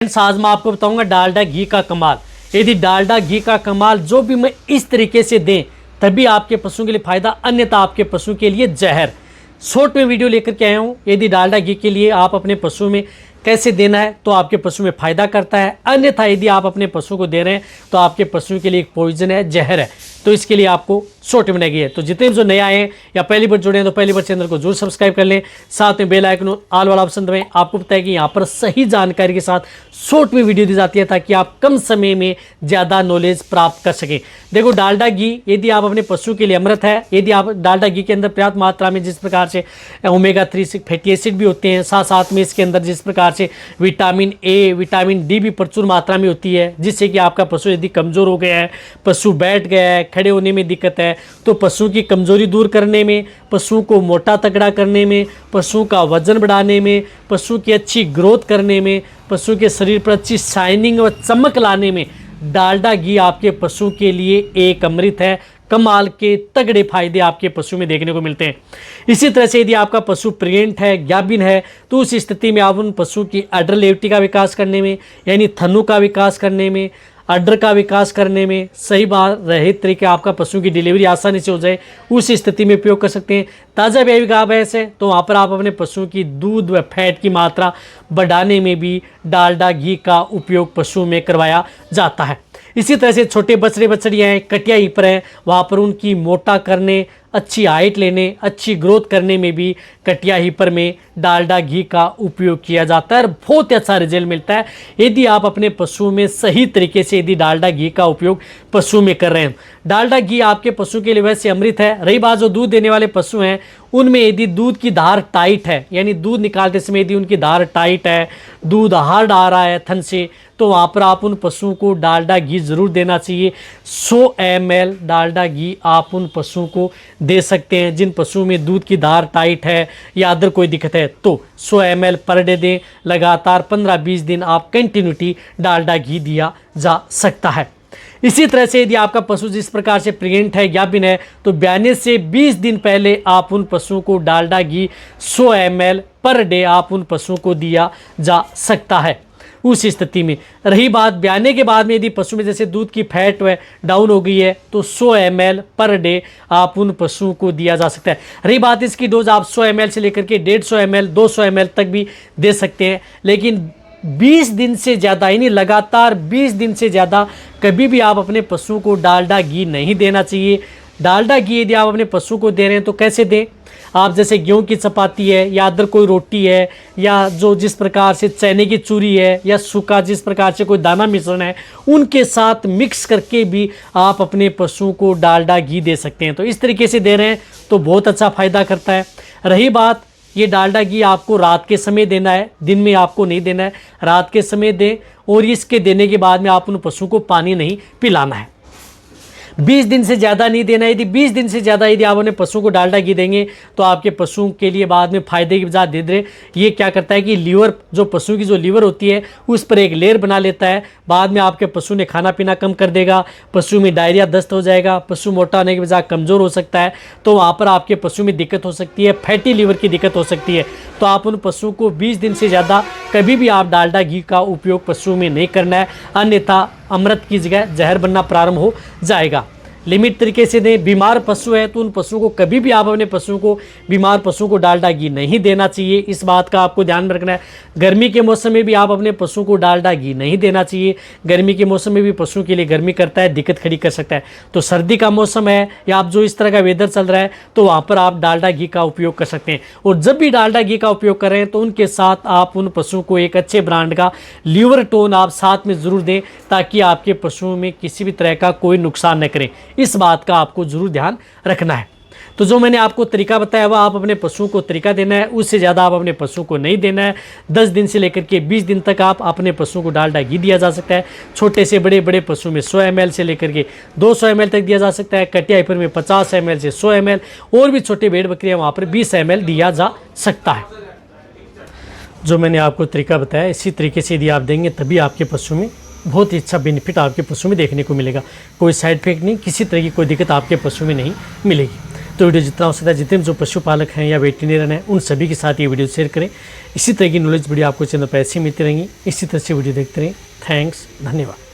आज मैं आपको बताऊंगा डालडा घी का कमाल। यदि डालडा घी का कमाल जो भी मैं इस तरीके से दें तभी आपके पशुओं के लिए फायदा, अन्यथा आपके पशु के लिए जहर। शॉर्ट में वीडियो लेकर के आया हूं। यदि डालडा घी के लिए आप अपने पशु में कैसे देना है तो आपके पशु में फायदा करता है, अन्यथा यदि आप अपने पशु को दे रहे हैं तो आपके पशु के लिए एक पॉइजन है, जहर है। तो इसके लिए आपको शॉर्ट में बनाई गई है। तो जितने भी जो नए आए हैं या पहली बार जुड़े हैं तो पहली बार चैनल को जरूर सब्सक्राइब कर लें, साथ में बेल आइकन ऑल वाला ऑप्शन दबाएं। आपको पता है कि यहाँ पर सही जानकारी के साथ शॉर्ट में वीडियो दी जाती है ताकि आप कम समय में ज़्यादा नॉलेज प्राप्त कर सकें। देखो, डालडा घी यदि आप अपने पशु के लिए अमृत है। यदि आप डालडा घी के अंदर पर्याप्त मात्रा में जिस प्रकार से ओमेगा 3 फैटी एसिड भी होते हैं, साथ साथ में इसके अंदर जिस प्रकार से विटामिन ए, विटामिन डी भी प्रचुर मात्रा में होती है, जिससे कि आपका पशु यदि कमज़ोर हो गया है, पशु बैठ गया है, खड़े होने में दिक्कत है, तो पशु की कमज़ोरी दूर करने में, पशु को मोटा तगड़ा करने में, पशु का वजन बढ़ाने में, पशु की अच्छी ग्रोथ करने में, पशु के शरीर पर अच्छी शाइनिंग और चमक लाने में डालडा घी आपके पशु के लिए एक अमृत है। कमाल के तगड़े फायदे आपके पशु में देखने को मिलते हैं। इसी तरह से यदि आपका पशु प्रेग्नेंट है, गाभिन है, तो उस स्थिति में आप उन पशु की अडर लेवटी का विकास करने में, यानी थनु का विकास करने में, अडर का विकास करने में, सही बात रहित तरीके आपका पशु की डिलीवरी आसानी से हो जाए, उस स्थिति में उपयोग कर सकते हैं। ताज़ा ब्याई गाय भैंस है तो वहाँ पर आप अपने पशु की दूध व फैट की मात्रा बढ़ाने में भी डालडा घी का उपयोग पशु में करवाया जाता है। इसी तरह से छोटे बछड़े बछड़ियाँ हैं, कटिया हिपर हैं, वहाँ पर उनकी मोटा करने, अच्छी हाइट लेने, अच्छी ग्रोथ करने में भी कटिया हिपर में डालडा घी का उपयोग किया जाता है और बहुत अच्छा रिजल्ट मिलता है यदि आप अपने पशु में सही तरीके से यदि डालडा घी का उपयोग पशु में कर रहे हैं। डालडा घी आपके पशु के लिए वैसे अमृत है। रही बात जो दूध देने वाले पशु हैं, उनमें यदि दूध की धार टाइट है, यानी दूध निकालते समय यदि उनकी धार टाइट है, दूध हार्ड आ रहा है थन से, तो वहाँ पर आप उन पशुओं को डालडा घी ज़रूर देना चाहिए। 100 ml डालडा घी आप उन पशुओं को दे सकते हैं जिन पशुओं में दूध की धार टाइट है या अदर कोई दिक्कत है, तो 100 ml पर डे दें। लगातार 15-20 दिन आप कंटिन्यूटी डालडा घी दिया जा सकता है। इसी तरह से यदि आपका पशु जिस प्रकार से प्रेग्नेंट है, गाभिन है, तो ब्याने से 20 दिन पहले आप उन पशुओं को डालडा घी 100 ml पर डे आप उन पशुओं को दिया जा सकता है। उस स्थिति में रही बात ब्याने के बाद में, यदि पशु में जैसे दूध की फैट डाउन हो गई है तो 100 ml पर डे आप उन पशुओं को दिया जा सकता है। रही बात इसकी डोज आप 100 ml से लेकर के 150 ml 200 ml तक भी दे सकते हैं, लेकिन 20 दिन से ज़्यादा, यानी लगातार 20 दिन से ज़्यादा कभी भी आप अपने पशु को डालडा घी नहीं देना चाहिए। डालडा घी यदि आप अपने पशु को दे रहे हैं तो कैसे दें? आप जैसे गेहूं की चपाती है या अदर कोई रोटी है या जो जिस प्रकार से चने की चूरी है या सूखा जिस प्रकार से कोई दाना मिश्रण है, उनके साथ मिक्स करके भी आप अपने पशु को डालडा घी दे सकते हैं। तो इस तरीके से दे रहे हैं तो बहुत अच्छा फ़ायदा करता है। रही बात, ये डालडा घी आपको रात के समय देना है, दिन में आपको नहीं देना है। रात के समय दें और इसके देने के बाद में आप उन पशु को पानी नहीं पिलाना है। 20 दिन से ज़्यादा नहीं देना है। यदि 20 दिन से ज़्यादा यदि आप अपने पशु को डालडा घी देंगे तो आपके पशुओं के लिए बाद में फायदे की बजाय दे दे। ये क्या करता है कि लीवर, जो पशु की जो लीवर होती है उस पर एक लेयर बना लेता है। बाद में आपके पशु ने खाना पीना कम कर देगा, पशु में डायरिया दस्त हो जाएगा, पशु मोटा होने की बजाय कमज़ोर हो सकता है, तो वहाँ पर आपके पशु में दिक्कत हो सकती है, फैटी लीवर की दिक्कत हो सकती है। तो आप उन पशुओं को 20 दिन से ज़्यादा कभी भी आप डालडा घी का उपयोग पशु में नहीं करना है, अन्यथा अमृत की जगह जहर बनना प्रारंभ हो जाएगा। लिमिट तरीके से दें। बीमार पशु है तो उन पशुओं को कभी भी आप अपने पशुओं को, बीमार पशुओं को डालडा घी नहीं देना चाहिए। इस बात का आपको ध्यान में रखना है। गर्मी के मौसम में भी आप अपने पशुओं को डालडा घी नहीं देना चाहिए। गर्मी के मौसम में भी पशुओं के लिए गर्मी करता है, दिक्कत खड़ी कर सकता है। तो सर्दी का मौसम है या आप जो इस तरह का वेदर चल रहा है तो वहाँ पर आप डालडा घी का उपयोग कर सकते हैं। और जब भी डालडा घी का उपयोग करें तो उनके साथ आप उन पशुओं को एक अच्छे ब्रांड का लीवर टोन आप साथ में ज़रूर दें ताकि आपके पशुओं में किसी भी तरह का कोई नुकसान न करें। इस बात का आपको जरूर ध्यान रखना है। तो जो मैंने आपको तरीका बताया वह आप अपने पशुओं को तरीका देना है, उससे ज़्यादा आप अपने पशुओं को नहीं देना है। 10 दिन से लेकर के 20 दिन तक आप अपने पशुओं को डालडा घी दिया जा सकता है। छोटे से बड़े बड़े पशु में 100 ml से लेकर के 200 ml तक दिया जा सकता है। कटिया हिपर में 50 ml से 100 ml, और भी छोटे भेड़ बकरियाँ वहाँ पर 20 ml दिया जा सकता है। जो मैंने आपको तरीका बताया इसी तरीके से यदि आप देंगे तभी आपके पशु में बहुत ही अच्छा बेनिफिट आपके पशु में देखने को मिलेगा। कोई साइड इफेक्ट नहीं, किसी तरह की कोई दिक्कत आपके पशु में नहीं मिलेगी। तो वीडियो जितना हो सकता है जितने भी जो पशुपालक हैं या वेटरनरियन हैं उन सभी के साथ ये वीडियो शेयर करें। इसी तरह की नॉलेज वीडियो आपको चैनल पर ऐसी मिलती रहेंगी। इसी तरह से वीडियो देखते रहें। थैंक्स, धन्यवाद।